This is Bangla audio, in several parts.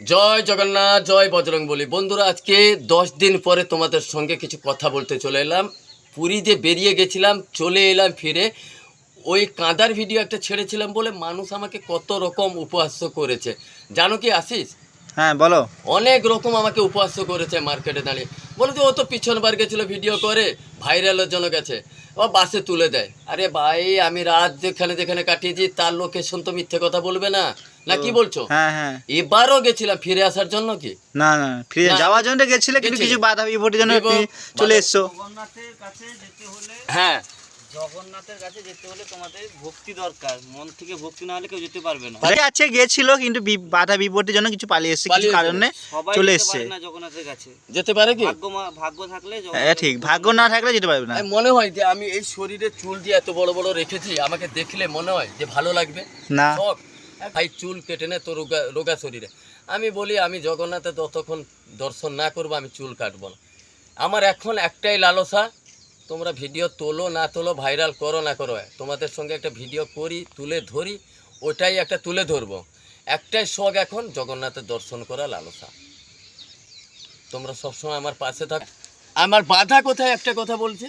জয় জগন্নাথ, জয় বজরংবলী। বন্ধুরা, আজকে 10 দিন পরে তোমাদের সঙ্গে কিছু কথা বলতে চলে এলাম। পুরী যে বেরিয়ে গেছিলাম, চলে এলাম ফিরে। ওই কাঁদার ভিডিও একটা ছেড়েছিলাম বলে মানুষ আমাকে কত রকম উপহাস্য করেছে, জানো কি আশিস? হ্যাঁ বলো। অনেক রকম আমাকে উপহাস্য করেছে মার্কেটে দাঁড়িয়ে। বলে যে ও তো পিছনবার গেছিলো ভিডিও করে, ভাইরালের জন্য গেছে, ও বাসে তুলে দেয়। আরে ভাই, আমি রাত যেখানে যেখানে কাটিয়েছি তার লোকেশন তো মিথ্যে কথা বলবে না, না কি বলছো? হ্যাঁ হ্যাঁ। এবারও গেছিলাম ফিরে আসার জন্য কি না না, ফিরে না, যাওয়ার জন্য গেছিলে, কিন্তু গেছিলে। কিছু বাধা বিপত্তির জন্য তুমি চলে এসছো। জগন্নাথের কাছে যেতে হলে হ্যাঁ, জগন্নাথের কাছে যেতে হলে তোমাদের ভক্তি দরকার। মন থেকে ভক্তি না হলে কেউ যেতে পারবে না। আছে গেছিল, কিন্তু বাধা বিপত্তির জন্য কিছু পালিয়ে এসছে, কিছু পালিয়ে কারণে সবাই চলে যেতে এসছে। পারে না জগন্নাথের কাছে। যেতে পারে কি? ভাগ্য থাকলে হ্যাঁ ঠিক, ভাগ্য না থাকলে যেতে পারবে না। আমি মনে হয় যে আমি এই শরীরে চুল দিয়ে এত বড় বড় রেখেছি, আমাকে দেখলে মনে হয় যে ভালো লাগবে না। শখ। ভাই চুল কেটে নে তো রোগা রোগা শরীরে। আমি বলি আমি জগন্নাথে যতক্ষণ দর্শন না করবো আমি চুল কাটবো না। আমার এখন একটাই লালসা, তোমরা ভিডিও তোলো না তোলো, ভাইরাল করো না করো, তোমাদের সঙ্গে একটা ভিডিও করি, তুলে ধরি, ওটাই একটা তুলে ধরবো। একটাই শখ এখন, জগন্নাথের দর্শন করা লালসা। তোমরা সবসময় আমার পাশে থাক। আমার বাধা কোথায় একটা কথা বলছি,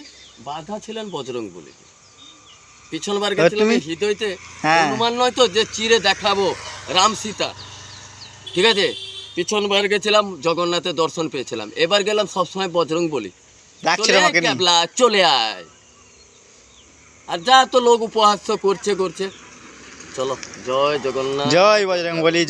বাধা ছিলেন বজরংবলী। পিছনবার গেছিলাম তুমি? এই হৃদয়তে, হ্যাঁ। অনুমান নয় তো যে চিরে দেখাবো রাম সীতা, ঠিক আছে? পিছনবার গেছিলাম জগন্নাথের দর্শন পেয়েছিলাম, এবার গেলাম সবসময় বজরংবলী। ডাকছে চলে আয় আমাকে নিয়ে। ক্যাবলা, চলে আয়। আর যা তো লোক উপহাস্য করছে। চলো, জয় জগন্নাথ। জয় বজরংবলী।